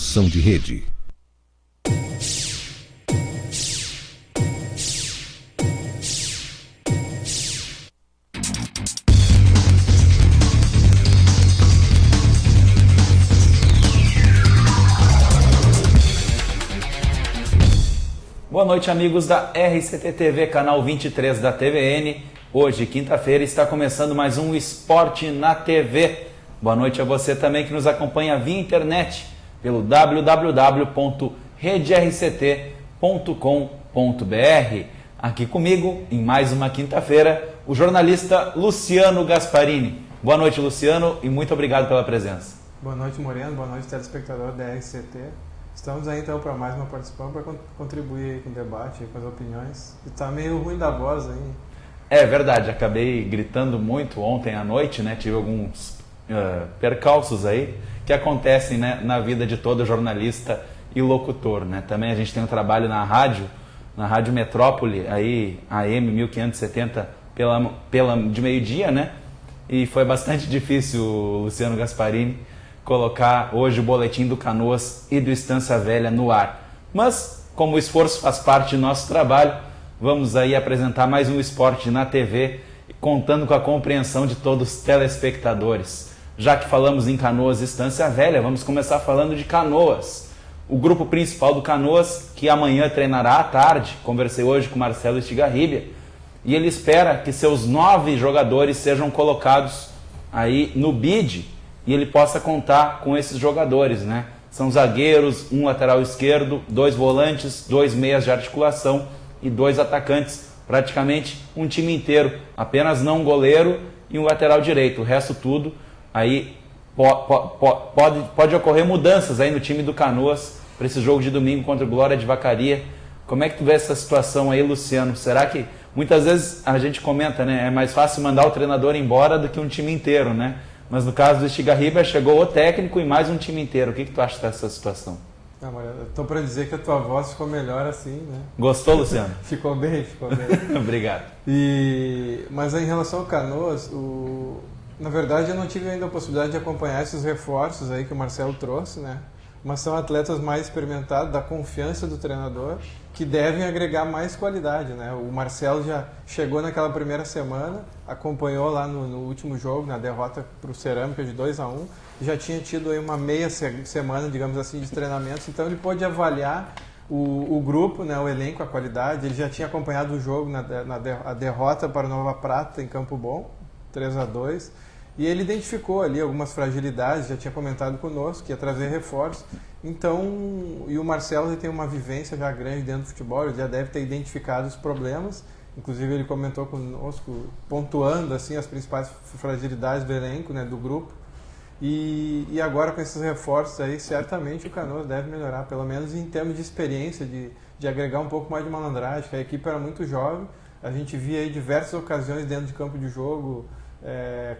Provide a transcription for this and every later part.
Construção de rede. Boa noite, amigos da RCT TV, canal 23 da TVN. Hoje, quinta-feira, está começando mais um Esporte na TV. Boa noite a você também que nos acompanha via internet pelo www.rederct.com.br. Aqui comigo, em mais uma quinta-feira, o jornalista Luciano Gasparini. Boa noite, Luciano, e muito obrigado pela presença. Boa noite, Moreno. Boa noite, telespectador da RCT. Estamos aí então para mais uma participação, para contribuir aí com o debate, com as opiniões. E tá meio ruim da voz aí. É verdade, acabei gritando muito ontem à noite, né? Tive alguns percalços aí que acontecem, né, na vida de todo jornalista e locutor, né? Também a gente tem um trabalho na Rádio Metrópole, aí AM 1570 de meio-dia, né? E foi bastante difícil, Luciano Gasparini, colocar hoje o boletim do Canoas e do Estância Velha no ar. Mas, como o esforço faz parte do nosso trabalho, vamos aí apresentar mais um Esporte na TV, contando com a compreensão de todos os telespectadores. Já que falamos em Canoas e Estância Velha, vamos começar falando de Canoas. O grupo principal do Canoas, que amanhã treinará à tarde, conversei hoje com Marcelo Estigarribia, e ele espera que seus 9 jogadores sejam colocados aí no bid, e ele possa contar com esses jogadores, né? São zagueiros, um lateral esquerdo, 2 volantes, 2 meias de articulação e 2 atacantes, praticamente um time inteiro, apenas não um goleiro e um lateral direito, o resto tudo. Aí pode ocorrer mudanças aí no time do Canoas para esse jogo de domingo contra o Glória de Vacaria. Como é que tu vê essa situação aí, Luciano? Será que muitas vezes a gente comenta, né? É mais fácil mandar o treinador embora do que um time inteiro, né? Mas no caso do Estigarribia, chegou o técnico e mais um time inteiro. O que tu acha dessa situação? Não, mas eu tô para dizer que a tua voz ficou melhor assim, né? Gostou, Luciano? Ficou bem. Obrigado. Mas em relação ao Canoas, na verdade eu não tive ainda a possibilidade de acompanhar esses reforços aí que o Marcelo trouxe, né? Mas são atletas mais experimentados, da confiança do treinador, que devem agregar mais qualidade, né? O Marcelo já chegou naquela primeira semana, acompanhou lá no último jogo, na derrota para o Cerâmica de 2-1, já tinha tido aí uma meia semana, digamos assim, de treinamentos, então ele pôde avaliar o grupo, né, o elenco, a qualidade. Ele já tinha acompanhado o jogo, a derrota para o Nova Prata em Campo Bom, 3-2, e ele identificou ali algumas fragilidades, já tinha comentado conosco, que ia trazer reforços. Então, e o Marcelo ele tem uma vivência já grande dentro do futebol, ele já deve ter identificado os problemas, inclusive ele comentou conosco, pontuando assim as principais fragilidades do elenco, né, do grupo. E agora com esses reforços aí, certamente o Canoas deve melhorar, pelo menos em termos de experiência, de agregar um pouco mais de malandragem, que a equipe era muito jovem, a gente via aí diversas ocasiões dentro de campo de jogo,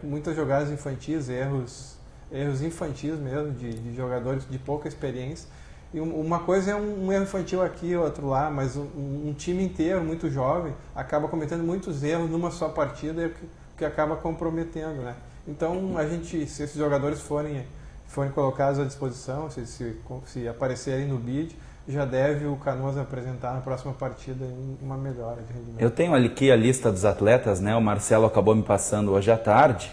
muitas jogadas infantis, erros infantis mesmo, de jogadores de pouca experiência. E uma coisa é um erro infantil aqui, outro lá, mas um time inteiro, muito jovem, acaba cometendo muitos erros numa só partida, que acaba comprometendo, né? Então, se esses jogadores forem colocados à disposição, se aparecerem no bid, já deve o Canoas apresentar na próxima partida uma melhora de rendimento. Eu tenho aqui a lista dos atletas, né? O Marcelo acabou me passando hoje à tarde.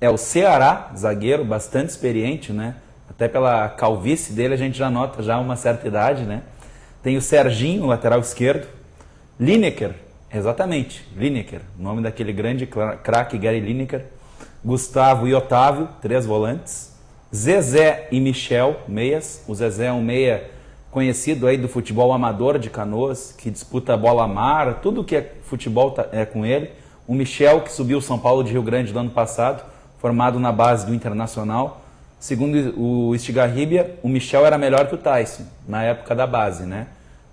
É o Ceará, zagueiro, bastante experiente, né? Até pela calvície dele a gente já nota já uma certa idade, né? Tem o Serginho, lateral esquerdo. Lineker, exatamente, Lineker, nome daquele grande craque Gary Lineker. Gustavo e Otávio, 3 volantes. Zezé e Michel, meias. O Zezé é um meia conhecido aí do futebol amador de Canoas, que disputa bola mar, tudo que é futebol é com ele. O Michel, que subiu o São Paulo de Rio Grande do ano passado, formado na base do Internacional. Segundo o Estigarribia, o Michel era melhor que o Tyson, na época da base, né?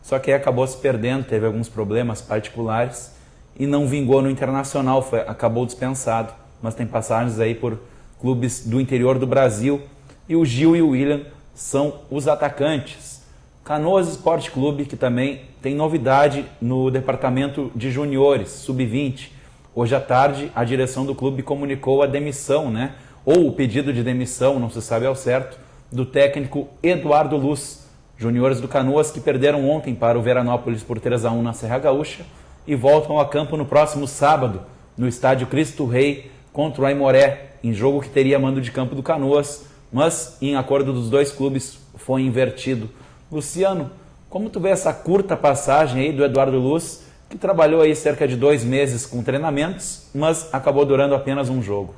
Só que aí acabou se perdendo, teve alguns problemas particulares e não vingou no Internacional, acabou dispensado. Mas tem passagens aí por clubes do interior do Brasil. E o Gil e o William são os atacantes. Canoas Esporte Clube, que também tem novidade no departamento de juniores, sub-20. Hoje à tarde, a direção do clube comunicou a demissão, né? Ou o pedido de demissão, não se sabe ao certo, do técnico Eduardo Luz. Juniores do Canoas que perderam ontem para o Veranópolis por 3-1 na Serra Gaúcha e voltam a campo no próximo sábado, no estádio Cristo Rei contra o Aimoré, em jogo que teria mando de campo do Canoas, mas em acordo dos dois clubes foi invertido. Luciano, como tu vê essa curta passagem aí do Eduardo Luz, que trabalhou aí cerca de 2 meses com treinamentos, mas acabou durando apenas um jogo?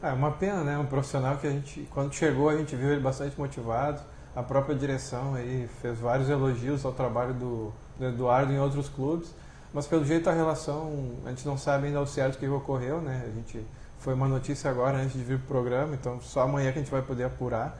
É uma pena, né? Um profissional que a gente, quando chegou, a gente viu ele bastante motivado. A própria direção aí fez vários elogios ao trabalho do Eduardo em outros clubes, mas pelo jeito a relação, a gente não sabe ainda ao certo o que ocorreu, né? A gente foi uma notícia agora antes de vir para o programa, então só amanhã que a gente vai poder apurar.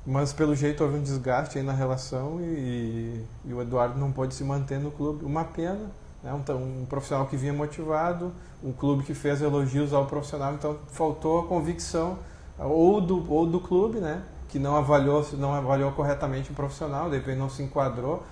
Mas pelo jeito houve um desgaste aí na relação e o Eduardo não pôde se manter no clube. Uma pena, né? Um profissional que vinha motivado, um clube que fez elogios ao profissional, então faltou a convicção ou do clube, né? Que não avaliou corretamente o profissional, de repente não se enquadrou,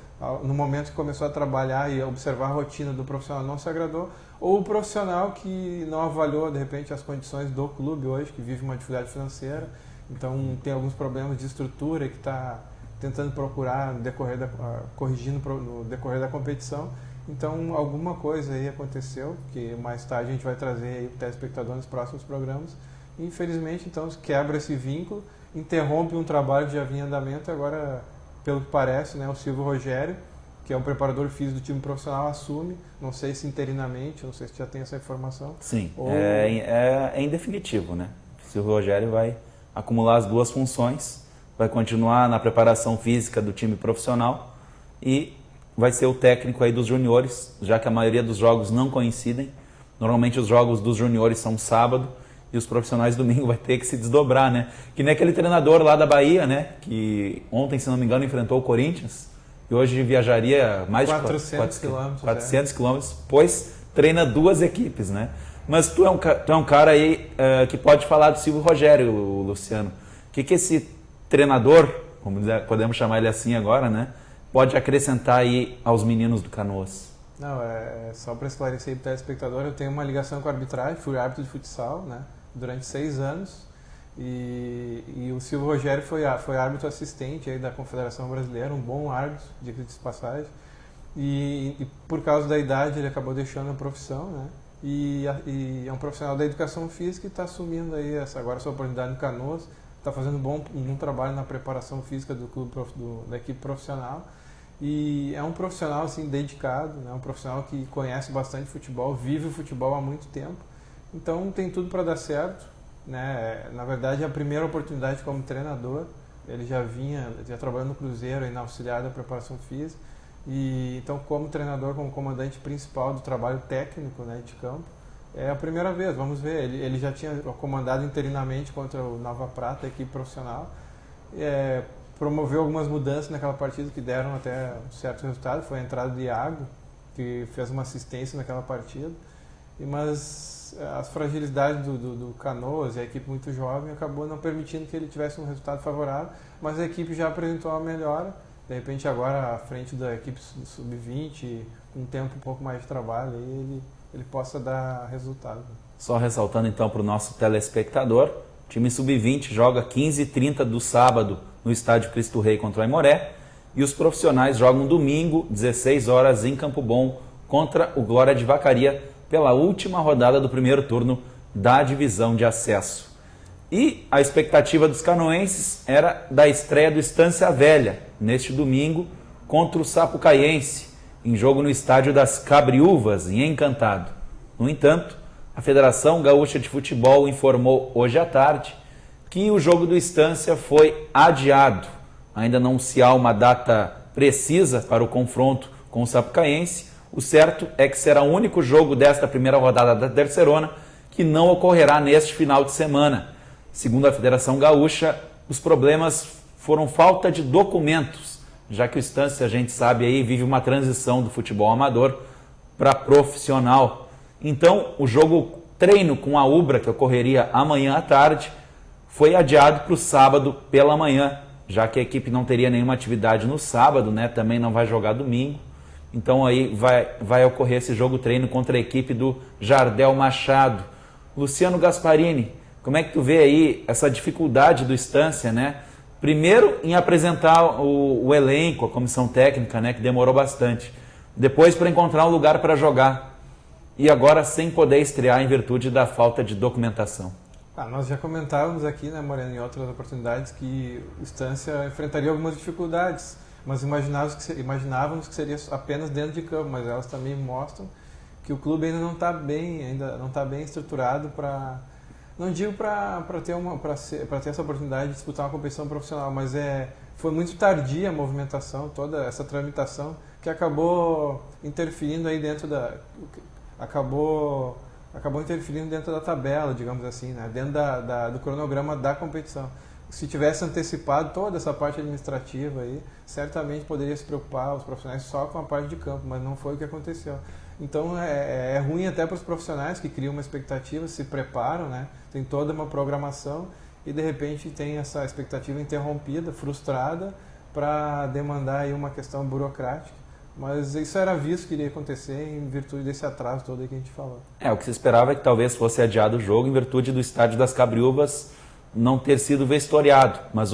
no momento que começou a trabalhar e observar a rotina do profissional não se agradou, ou o profissional que não avaliou, de repente, as condições do clube hoje, que vive uma dificuldade financeira, então tem alguns problemas de estrutura que está tentando procurar corrigindo no decorrer da competição. Então alguma coisa aí aconteceu, que mais tarde a gente vai trazer aí o telespectador nos próximos programas. E, infelizmente, então, quebra esse vínculo, interrompe um trabalho que já vinha em andamento. Agora, pelo que parece, né, o Silvio Rogério, que é um preparador físico do time profissional, assume, não sei se interinamente, não sei se já tem essa informação. Sim, é em definitivo, né? O Silvio Rogério vai acumular as duas funções, vai continuar na preparação física do time profissional e vai ser o técnico aí dos juniores, já que a maioria dos jogos não coincidem. Normalmente os jogos dos juniores são sábado e os profissionais domingo vai ter que se desdobrar, né? Que nem aquele treinador lá da Bahia, né? Que ontem, se não me engano, enfrentou o Corinthians e hoje viajaria mais de 400 quilômetros, pois treina 2 equipes, né? Mas tu é um cara aí que pode falar do Silvio Rogério, Luciano. O que esse treinador, podemos chamar ele assim agora, né? Pode acrescentar aí aos meninos do Canoas? Não, só para esclarecer para o telespectador, eu tenho uma ligação com a arbitragem, fui árbitro de futsal, né? Durante 6 anos e o Silvio Rogério foi árbitro assistente aí da Confederação Brasileira, um bom árbitro, diga de passagem, e por causa da idade ele acabou deixando a profissão, né? E é um profissional da educação física e está assumindo aí agora essa oportunidade no Canoas, está fazendo um bom trabalho na preparação física do clube, da equipe profissional. E é um profissional assim dedicado, né? Um profissional que conhece bastante futebol, vive o futebol há muito tempo. Então tem tudo para dar certo, né? Na verdade, é a primeira oportunidade como treinador. Ele já trabalhando no Cruzeiro aí na auxiliar da preparação física. E então como treinador, como comandante principal do trabalho técnico, né, de campo, é a primeira vez. Vamos ver. Ele já tinha comandado interinamente contra o Nova Prata, a equipe profissional. Promoveu algumas mudanças naquela partida que deram até um certo resultado. Foi a entrada de Iago, que fez uma assistência naquela partida. Mas as fragilidades do Canoas e a equipe muito jovem acabou não permitindo que ele tivesse um resultado favorável. Mas a equipe já apresentou uma melhora. De repente agora à frente da equipe sub-20, com um tempo um pouco mais de trabalho, ele possa dar resultado. Só ressaltando então para o nosso telespectador, o time sub-20 joga 15h30 do sábado no estádio Cristo Rei contra o Aimoré e os profissionais jogam domingo, 16 horas em Campo Bom, contra o Glória de Vacaria pela última rodada do primeiro turno da divisão de acesso. E a expectativa dos canoenses era da estreia do Estância Velha, neste domingo, contra o Sapucaiense, em jogo no estádio das Cabriúvas, em Encantado. No entanto, a Federação Gaúcha de Futebol informou hoje à tarde que o jogo do Estância foi adiado. Ainda não se há uma data precisa para o confronto com o Sapucaiense. O certo é que será o único jogo desta primeira rodada da Terceirona que não ocorrerá neste final de semana. Segundo a Federação Gaúcha, os problemas foram falta de documentos, já que o Estância, a gente sabe aí, vive uma transição do futebol amador para profissional. Então, o jogo treino com a Ubra, que ocorreria amanhã à tarde, foi adiado para o sábado pela manhã, já que a equipe não teria nenhuma atividade no sábado, né? Também não vai jogar domingo. Então aí vai ocorrer esse jogo treino contra a equipe do Jardel Machado. Luciano Gasparini, como é que tu vê aí essa dificuldade do Estância, né? Primeiro, em apresentar o elenco, a comissão técnica, né, que demorou bastante. Depois, para encontrar um lugar para jogar. E agora, sem poder estrear em virtude da falta de documentação. Nós já comentávamos aqui, né, Moreno, em outras oportunidades, que o Estância enfrentaria algumas dificuldades, mas imaginávamos que seria apenas dentro de campo, mas elas também mostram que o clube ainda não está bem estruturado para, não digo para ter essa oportunidade de disputar uma competição profissional, mas foi muito tardia a movimentação, toda essa tramitação, que acabou interferindo aí acabou interferindo dentro da tabela, digamos assim, né? Dentro do cronograma da competição. Se tivesse antecipado toda essa parte administrativa aí, certamente poderia se preocupar os profissionais só com a parte de campo, mas não foi o que aconteceu. Então é ruim até para os profissionais que criam uma expectativa, se preparam, né? Tem toda uma programação e de repente tem essa expectativa interrompida, frustrada, para demandar aí uma questão burocrática. Mas isso era visto que iria acontecer em virtude desse atraso todo aí que a gente falou. O que se esperava é que talvez fosse adiado o jogo em virtude do estádio das Cabriúvas não ter sido vistoriado. Mas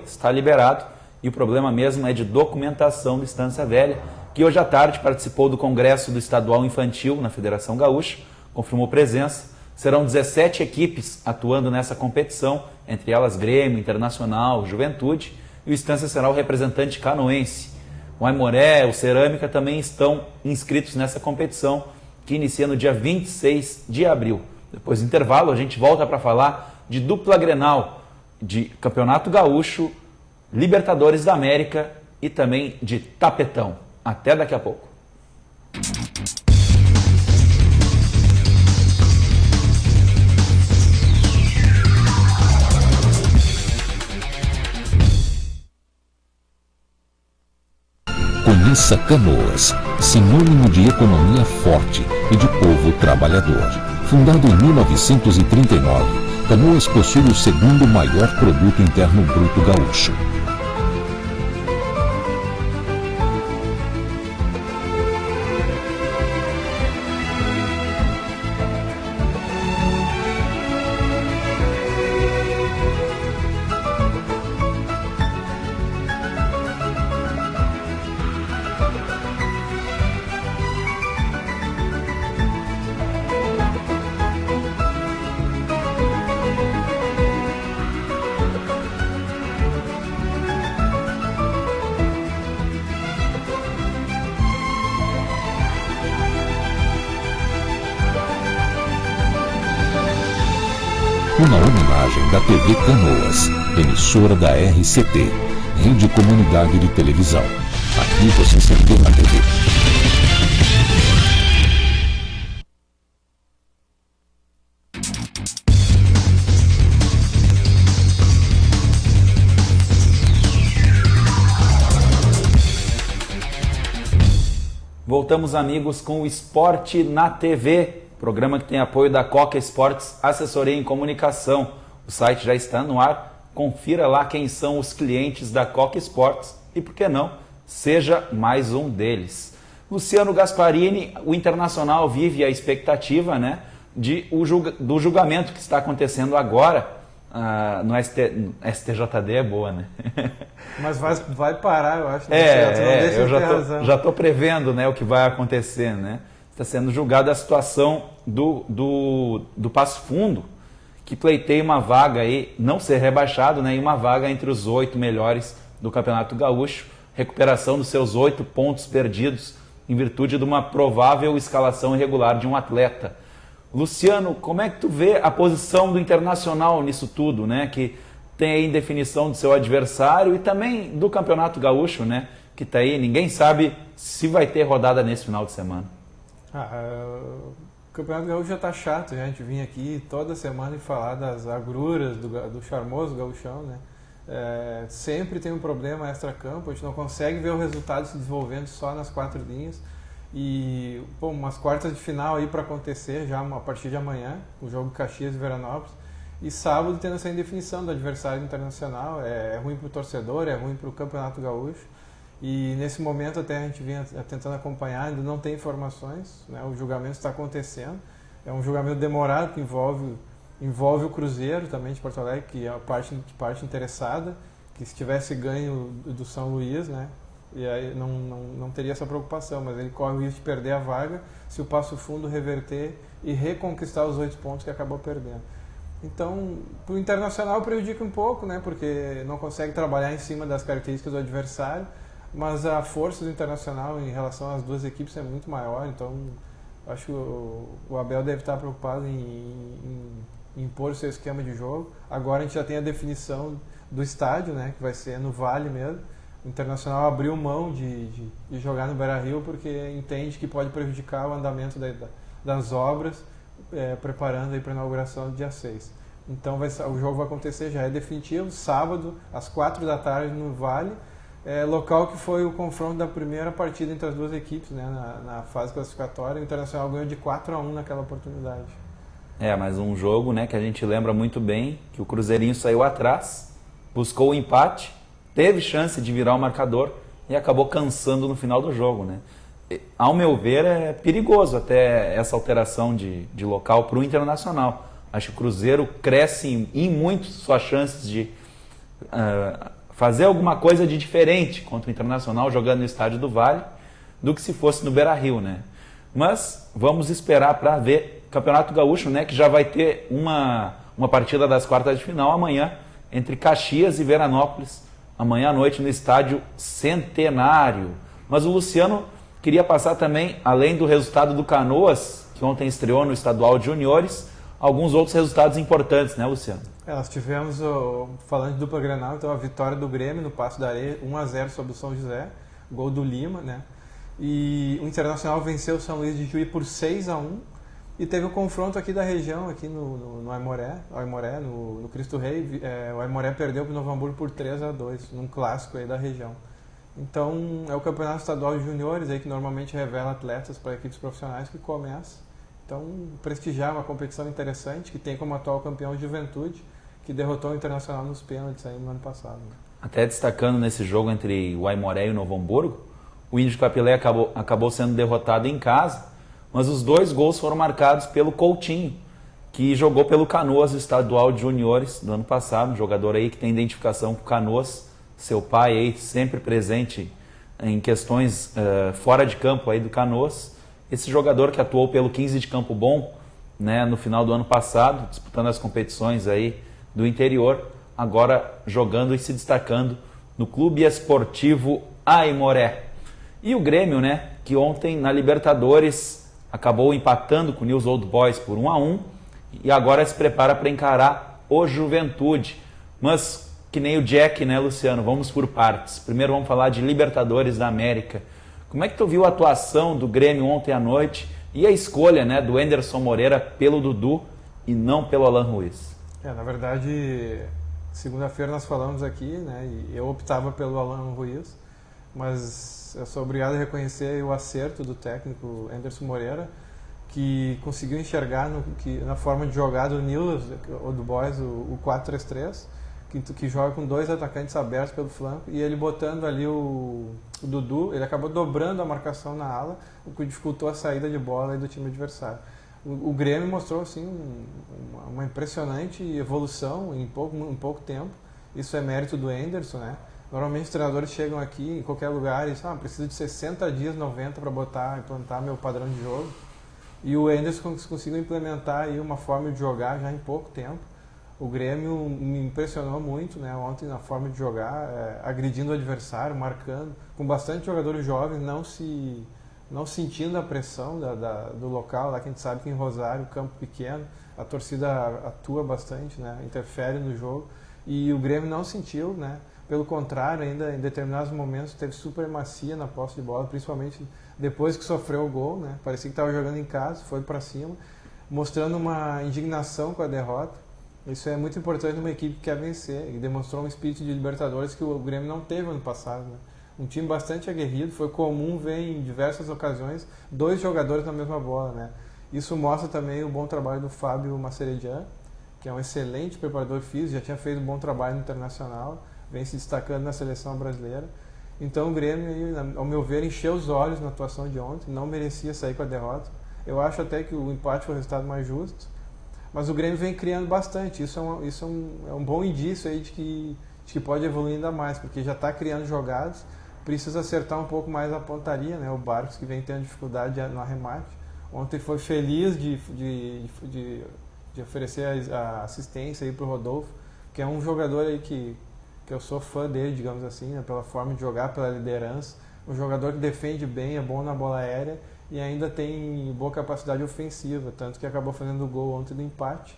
está liberado. E o problema mesmo é de documentação do Estância Velha, que hoje à tarde participou do Congresso do Estadual Infantil na Federação Gaúcha, confirmou presença. Serão 17 equipes atuando nessa competição, entre elas Grêmio, Internacional, Juventude, e o Estância será o representante canoense. O Aimoré, o Cerâmica também estão inscritos nessa competição, que inicia no dia 26 de abril. Depois do intervalo, a gente volta para falar de dupla Grenal, de Campeonato Gaúcho, Libertadores da América e também de tapetão. Até daqui a pouco. Conheça Canoas, sinônimo de economia forte e de povo trabalhador. Fundado em 1939, Canoas possui o segundo maior produto interno bruto gaúcho. Uma homenagem da TV Canoas, emissora da RCT, Rede Comunidade de Televisão. Aqui você se vê na TV. Voltamos, amigos, com o Esporte na TV. Programa que tem apoio da Coca Esportes, assessoria em comunicação. O site já está no ar. Confira lá quem são os clientes da Coca Esportes e, por que não, seja mais um deles. Luciano Gasparini, o Internacional vive a expectativa, né, do julgamento que está acontecendo agora no STJD. É boa, né? Mas vai parar, eu acho. Eu já estou prevendo, né, o que vai acontecer, né? Está sendo julgada a situação do Passo Fundo, que pleiteia uma vaga aí, não ser rebaixado, né, e uma vaga entre os 8 melhores do Campeonato Gaúcho, recuperação dos seus 8 pontos perdidos em virtude de uma provável escalação irregular de um atleta. Luciano, como é que tu vê a posição do Internacional nisso tudo, né, que tem aí indefinição do seu adversário e também do Campeonato Gaúcho, né, que está aí, ninguém sabe se vai ter rodada nesse final de semana. O Campeonato Gaúcho já está chato, a gente vinha aqui toda semana e falar das agruras do charmoso gauchão, né? Sempre tem um problema extra-campo, a gente não consegue ver o resultado se desenvolvendo só nas 4 linhas. E umas quartas de final aí para acontecer já a partir de amanhã, o jogo Caxias e Veranópolis. E sábado tendo essa indefinição do adversário internacional, é ruim para o torcedor, é ruim para o Campeonato Gaúcho. E nesse momento até a gente vinha tentando acompanhar, ainda não tem informações, né? O julgamento está acontecendo, é um julgamento demorado que envolve o Cruzeiro também de Porto Alegre, que é a parte interessada, que se tivesse ganho do São Luís, né, e aí não teria essa preocupação, mas ele corre o risco de perder a vaga se o Passo Fundo reverter e reconquistar os 8 pontos que acabou perdendo. Então, para o Internacional prejudica um pouco, né, porque não consegue trabalhar em cima das características do adversário, mas a força do Internacional em relação às duas equipes é muito maior, então acho que o Abel deve estar preocupado em impor o seu esquema de jogo. Agora a gente já tem a definição do estádio, né, que vai ser no Vale mesmo. O Internacional abriu mão de jogar no Beira-Rio porque entende que pode prejudicar o andamento das obras, preparando para a inauguração do dia 6. Então o jogo vai acontecer, já é definitivo, sábado, às 4 da tarde no Vale, local que foi o confronto da primeira partida entre as duas equipes, né, na fase classificatória. O Internacional ganhou de 4-1 naquela oportunidade. Mas um jogo, né, que a gente lembra muito bem, que o Cruzeirinho saiu atrás, buscou o empate, teve chance de virar o marcador e acabou cansando no final do jogo, né? Ao meu ver, é perigoso até essa alteração de local para o Internacional. Acho que o Cruzeiro cresce em muito suas chances de fazer alguma coisa de diferente contra o Internacional jogando no Estádio do Vale do que se fosse no Beira-Rio, né? Mas vamos esperar para ver Campeonato Gaúcho, né, que já vai ter uma partida das quartas de final amanhã entre Caxias e Veranópolis, amanhã à noite no Estádio Centenário. Mas o Luciano queria passar também, além do resultado do Canoas, que ontem estreou no Estadual de Juniores, alguns outros resultados importantes, né, Luciano? Nós tivemos, falando de dupla Grenal, então a vitória do Grêmio no Passo da Areia, 1-0 sobre o São José, gol do Lima, né? E o Internacional venceu o São Luís de Juí por 6-1 e teve o confronto aqui da região, aqui no Aimoré, no Cristo Rei. O Aimoré perdeu para o Novo Hamburgo por 3-2, num clássico aí da região. Então é o Campeonato Estadual de Juniores aí que normalmente revela atletas para equipes profissionais que começa. Então prestigiar uma competição interessante que tem como atual campeão o Juventude, que derrotou o Internacional nos pênaltis aí no ano passado. Até destacando nesse jogo entre o Aimoré e o Novo Hamburgo, o Índio de Capilé acabou sendo derrotado em casa, mas os 2 gols foram marcados pelo Coutinho, que jogou pelo Canoas Estadual de Juniores do ano passado, um jogador aí que tem identificação com o Canoas, seu pai aí sempre presente em questões fora de campo aí do Canoas. Esse jogador que atuou pelo 15 de Campo Bom, né, no final do ano passado, disputando as competições aí do interior, agora jogando e se destacando no Clube Esportivo Aimoré. E o Grêmio, né, que ontem na Libertadores acabou empatando com o News Old Boys por 1-1 e agora se prepara para encarar o Juventude. Mas que nem o Jack, né, Luciano? Vamos por partes. Primeiro vamos falar de Libertadores da América. Como é que tu viu a atuação do Grêmio ontem à noite e a escolha, né, do Enderson Moreira pelo Dudu e não pelo Alan Ruiz? Na verdade, segunda-feira nós falamos aqui, né, e eu optava pelo Alan Ruiz, mas eu sou obrigado a reconhecer o acerto do técnico Enderson Moreira, que conseguiu enxergar na forma de jogar do News Old Boys o 4-3-3, que joga com 2 atacantes abertos pelo flanco, e ele botando ali o Dudu, ele acabou dobrando a marcação na ala, o que dificultou a saída de bola aí do time adversário. O Grêmio mostrou assim, uma impressionante evolução em pouco tempo. Isso é mérito do Enderson, né? Normalmente os treinadores chegam aqui em qualquer lugar e dizem, preciso de 60 dias, 90 para implantar meu padrão de jogo. E o Enderson conseguiu implementar aí uma forma de jogar já em pouco tempo. O Grêmio me impressionou muito, né, ontem na forma de jogar, agredindo o adversário, marcando, com bastante jogadores jovens, não sentindo a pressão do local, lá que a gente sabe que em Rosário, campo pequeno, a torcida atua bastante, né, interfere no jogo, e o Grêmio não sentiu, né, pelo contrário, ainda em determinados momentos teve supremacia na posse de bola, principalmente depois que sofreu o gol, né, parecia que estava jogando em casa, foi para cima, mostrando uma indignação com a derrota. Isso é muito importante numa equipe que quer vencer, e demonstrou um espírito de Libertadores que o Grêmio não teve ano passado, né? Um time bastante aguerrido, foi comum ver em diversas ocasiões 2 jogadores na mesma bola, né? Isso mostra também o bom trabalho do Fábio Maceredian, que é um excelente preparador físico, já tinha feito um bom trabalho no Internacional, vem se destacando na seleção brasileira. Então o Grêmio, ao meu ver, encheu os olhos na atuação de ontem, não merecia sair com a derrota. Eu acho até que o empate foi o resultado mais justo, mas o Grêmio vem criando bastante. Isso é um bom indício aí de acho que pode evoluir ainda mais, porque já está criando jogadas, precisa acertar um pouco mais a pontaria, né? O Barcos que vem tendo dificuldade no arremate. Ontem foi feliz de oferecer a assistência para o Rodolfo, que é um jogador aí que eu sou fã dele, digamos assim, né? Pela forma de jogar, pela liderança. Um jogador que defende bem, é bom na bola aérea e ainda tem boa capacidade ofensiva, tanto que acabou fazendo o gol ontem do empate,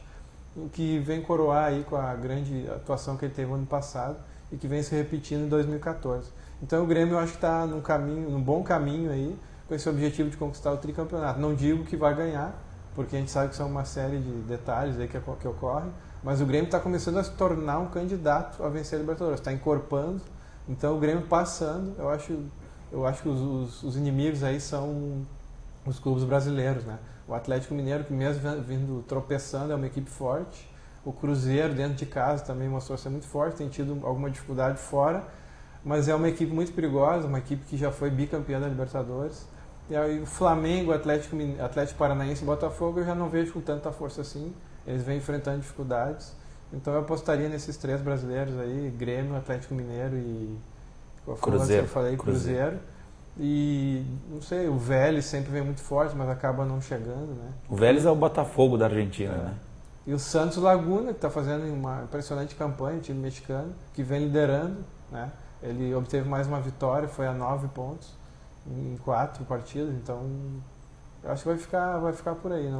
o que vem coroar aí com a grande atuação que ele teve no ano passado e que vem se repetindo em 2014. Então o Grêmio eu acho que está num bom caminho aí, com esse objetivo de conquistar o tricampeonato. Não digo que vai ganhar, porque a gente sabe que são uma série de detalhes aí que ocorrem, mas o Grêmio está começando a se tornar um candidato a vencer a Libertadores, está encorpando, então o Grêmio passando, eu acho que os inimigos aí são os clubes brasileiros, né? O Atlético Mineiro, que mesmo vindo tropeçando, é uma equipe forte. O Cruzeiro, dentro de casa, também mostrou ser muito forte, tem tido alguma dificuldade fora, mas é uma equipe muito perigosa, uma equipe que já foi bicampeã da Libertadores. E aí o Flamengo, Atlético Paranaense e Botafogo eu já não vejo com tanta força assim, eles vêm enfrentando dificuldades. Então eu apostaria nesses três brasileiros aí, Grêmio, Atlético Mineiro e... Cruzeiro. Eu falei Cruzeiro. E, não sei, o Vélez sempre vem muito forte, mas acaba não chegando, né? O Vélez é o Botafogo da Argentina, né? E o Santos Laguna, que está fazendo uma impressionante campanha, time mexicano, que vem liderando, né? Ele obteve mais uma vitória, foi a 9 pontos em 4 partidas, então eu acho que vai ficar por aí.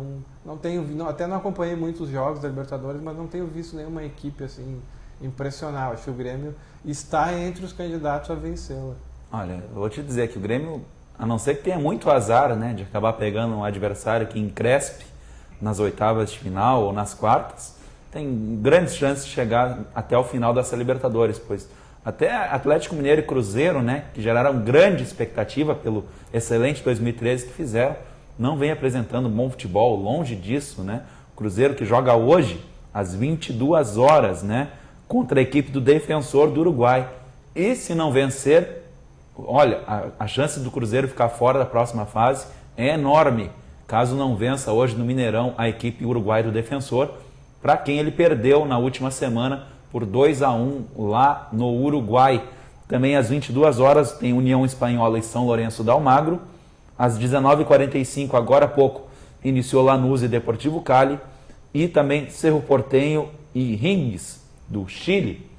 Até não acompanhei muitos jogos da Libertadores, mas não tenho visto nenhuma equipe assim impressionar. Acho que o Grêmio está entre os candidatos a vencê-la. Olha, eu vou te dizer que o Grêmio, a não ser que tenha muito azar, né, de acabar pegando um adversário que encrespe nas oitavas de final ou nas quartas, tem grandes chances de chegar até o final dessa Libertadores, pois até Atlético Mineiro e Cruzeiro, né, que geraram grande expectativa pelo excelente 2013 que fizeram, não vem apresentando bom futebol, longe disso, né? O Cruzeiro que joga hoje às 22 horas, né, contra a equipe do Defensor do Uruguai. E se não vencer, olha, a chance do Cruzeiro ficar fora da próxima fase é enorme, caso não vença hoje no Mineirão a equipe uruguaia do Defensor, para quem ele perdeu na última semana por 2-1 lá no Uruguai. Também às 22 horas tem União Espanhola e São Lourenço do Almagro. Às 19h45, agora há pouco, iniciou Lanús e Deportivo Cali. E também Cerro Porteño e Ringues, do Chile.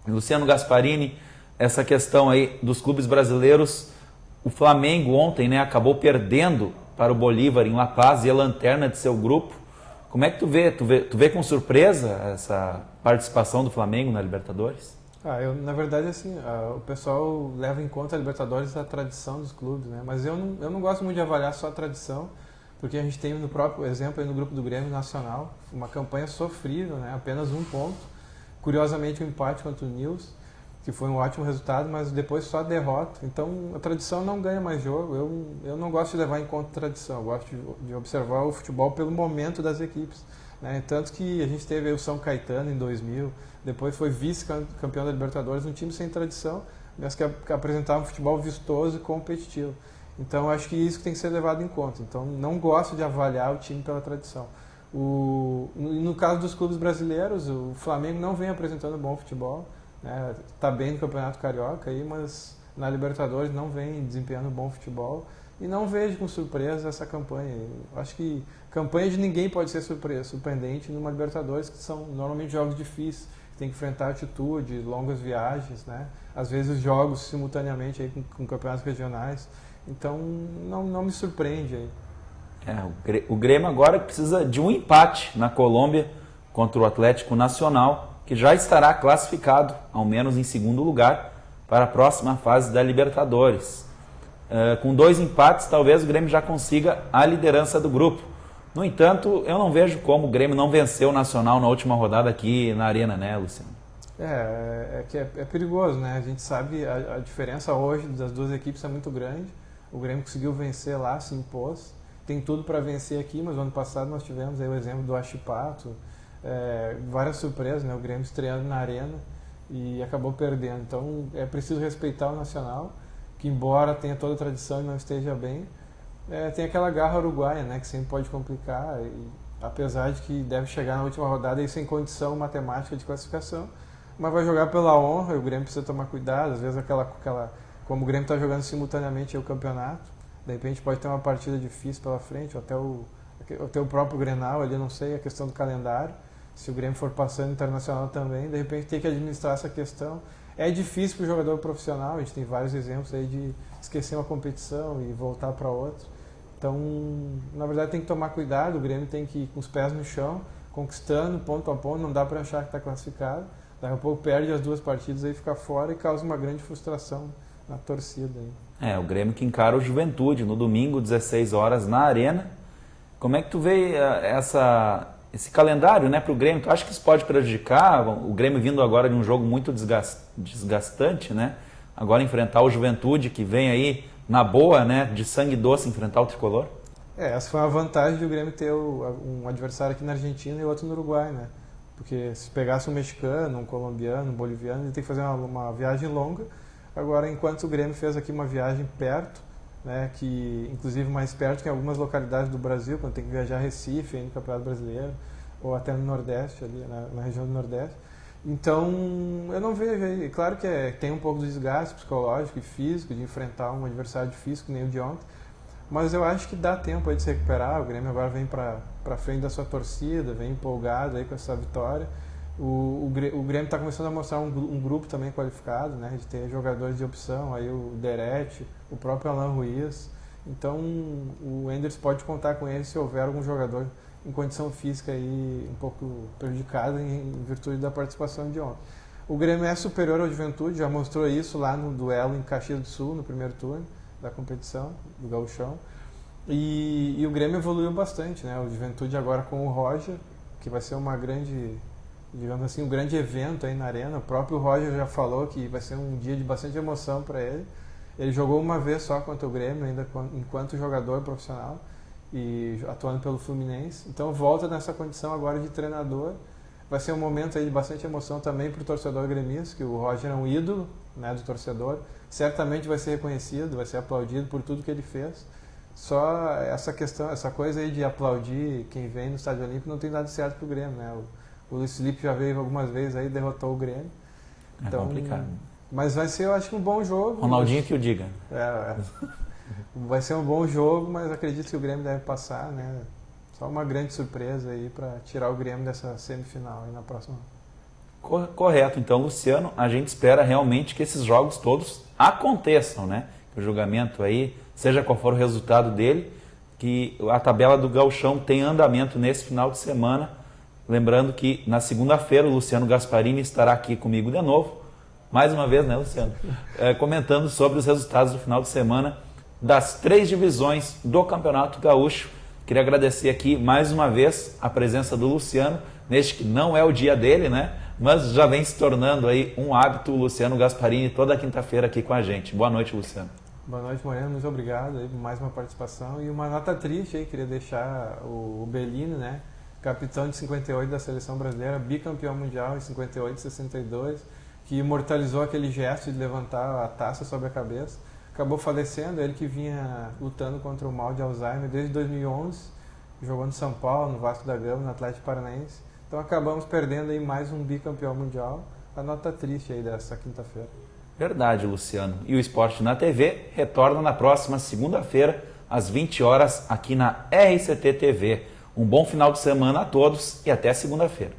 Luciano Gasparini, essa questão aí dos clubes brasileiros, o Flamengo ontem, né, acabou perdendo para o Bolívar em La Paz e é lanterna de seu grupo. Como é que tu vê? Tu vê com surpresa essa participação do Flamengo na Libertadores? Na verdade, assim, o pessoal leva em conta a Libertadores a tradição dos clubes, né? Mas eu não gosto muito de avaliar só a tradição, porque a gente tem no próprio exemplo aí no grupo do Grêmio Nacional, uma campanha sofrível, né? Apenas 1 ponto. Curiosamente, um empate contra o Nils, que foi um ótimo resultado, mas depois só derrota. Então, a tradição não ganha mais jogo. Eu não gosto de levar em conta a tradição, eu gosto de observar o futebol pelo momento das equipes, né? Tanto que a gente teve aí o São Caetano em 2000, depois foi vice-campeão da Libertadores, um time sem tradição, mas que apresentava um futebol vistoso e competitivo. Então, acho que isso tem que ser levado em conta. Então, não gosto de avaliar o time pela tradição. No caso dos clubes brasileiros, o Flamengo não vem apresentando bom futebol, né? Tá bem no Campeonato Carioca aí, mas na Libertadores não vem desempenhando bom futebol e não vejo com surpresa essa campanha. Eu acho que campanha de ninguém pode ser surpreendente numa Libertadores, que são normalmente jogos difíceis, tem que enfrentar altitude, longas viagens, né? Às vezes jogos simultaneamente aí com campeonatos regionais, então não me surpreende aí. O Grêmio agora precisa de um empate na Colômbia contra o Atlético Nacional, que já estará classificado, ao menos em segundo lugar, para a próxima fase da Libertadores. Com 2 empates, talvez o Grêmio já consiga a liderança do grupo. No entanto, eu não vejo como o Grêmio não venceu o Nacional na última rodada aqui na Arena, né, Luciano? Que é perigoso, né? A gente sabe a diferença hoje das duas equipes é muito grande. O Grêmio conseguiu vencer lá, se impôs. Tem tudo para vencer aqui, mas no ano passado nós tivemos aí o exemplo do Achipato, várias surpresas, né? O Grêmio estreando na Arena e acabou perdendo. Então é preciso respeitar o Nacional, que embora tenha toda a tradição e não esteja bem, tem aquela garra uruguaia, né? Que sempre pode complicar, apesar de que deve chegar na última rodada e sem condição matemática de classificação, mas vai jogar pela honra, e o Grêmio precisa tomar cuidado, às vezes como o Grêmio está jogando simultaneamente o campeonato, de repente pode ter uma partida difícil pela frente, ou até o próprio Grenal, ali não sei, a questão do calendário, se o Grêmio for passando internacional também, de repente tem que administrar essa questão. É difícil para o jogador profissional, a gente tem vários exemplos aí de esquecer uma competição e voltar para outra. Então, na verdade, tem que tomar cuidado, o Grêmio tem que ir com os pés no chão, conquistando ponto a ponto, não dá para achar que está classificado. Daqui a pouco perde as 2 partidas aí, fica fora e causa uma grande frustração na torcida. Aí. O Grêmio que encara o Juventude no domingo, 16 horas, na Arena. Como é que tu vê esse calendário, né, para o Grêmio? Tu acha que isso pode prejudicar? O Grêmio vindo agora de um jogo muito desgastante, né? Agora enfrentar o Juventude, que vem aí na boa, né, de sangue doce, enfrentar o Tricolor? Essa foi uma vantagem de o Grêmio ter um adversário aqui na Argentina e outro no Uruguai, né? Porque se pegasse um mexicano, um colombiano, um boliviano, ele tem que fazer uma viagem longa. Agora, enquanto o Grêmio fez aqui uma viagem perto, né, que inclusive mais perto que em algumas localidades do Brasil, quando tem que viajar a Recife, aí no Campeonato Brasileiro, ou até no Nordeste, ali na região do Nordeste. Então, eu não vejo aí. Claro que tem um pouco de desgaste psicológico e físico de enfrentar um adversário difícil, que nem o de ontem, mas eu acho que dá tempo aí de se recuperar. O Grêmio agora vem para frente da sua torcida, vem empolgado aí com essa vitória. O Grêmio está começando a mostrar um grupo também qualificado, né, de ter jogadores de opção, aí o Derete, o próprio Alan Ruiz. Então, o Enders pode contar com ele se houver algum jogador em condição física aí um pouco prejudicada em virtude da participação de ontem. O Grêmio é superior ao Juventude, já mostrou isso lá no duelo em Caxias do Sul, no primeiro turno da competição, do Gauchão. E o Grêmio evoluiu bastante, né? O Juventude agora com o Roger, que vai ser uma grande, digamos assim, um grande evento aí na Arena. O próprio Roger já falou que vai ser um dia de bastante emoção para ele. Ele jogou uma vez só contra o Grêmio, ainda enquanto jogador profissional, e atuando pelo Fluminense. Então volta nessa condição agora de treinador. Vai ser um momento aí de bastante emoção também para o torcedor gremista, que o Roger é um ídolo, né, do torcedor. Certamente vai ser reconhecido, vai ser aplaudido por tudo que ele fez. Só essa questão, essa coisa aí de aplaudir quem vem no Estádio Olímpico não tem dado certo para o Grêmio, né? O Luiz Felipe já veio algumas vezes aí, derrotou o Grêmio. Então, complicado. Mas vai ser, eu acho, um bom jogo. Ronaldinho que o diga. Vai ser um bom jogo, mas acredito que o Grêmio deve passar, né? Só uma grande surpresa aí para tirar o Grêmio dessa semifinal aí na próxima. Correto. Então, Luciano, a gente espera realmente que esses jogos todos aconteçam, né? Que o julgamento aí, seja qual for o resultado dele, que a tabela do Gauchão tem andamento nesse final de semana. Lembrando que na segunda-feira o Luciano Gasparini estará aqui comigo de novo, mais uma vez, né, Luciano? Comentando sobre os resultados do final de semana das 3 divisões do Campeonato Gaúcho. Queria agradecer aqui mais uma vez a presença do Luciano, neste que não é o dia dele, né? Mas já vem se tornando aí um hábito o Luciano Gasparini toda quinta-feira aqui com a gente. Boa noite, Luciano. Boa noite, Moreno. Muito obrigado aí por mais uma participação. E uma nota triste aí, queria deixar o Bellini, né? Capitão de 58 da Seleção Brasileira, bicampeão mundial em 58 e 62, que imortalizou aquele gesto de levantar a taça sobre a cabeça. Acabou falecendo, ele que vinha lutando contra o mal de Alzheimer desde 2011, jogou no São Paulo, no Vasco da Gama, no Atlético Paranaense. Então acabamos perdendo aí mais um bicampeão mundial. A nota triste aí dessa quinta-feira. Verdade, Luciano. E o Esporte na TV retorna na próxima segunda-feira, às 20 horas, aqui na RCT TV. Um bom final de semana a todos e até segunda-feira.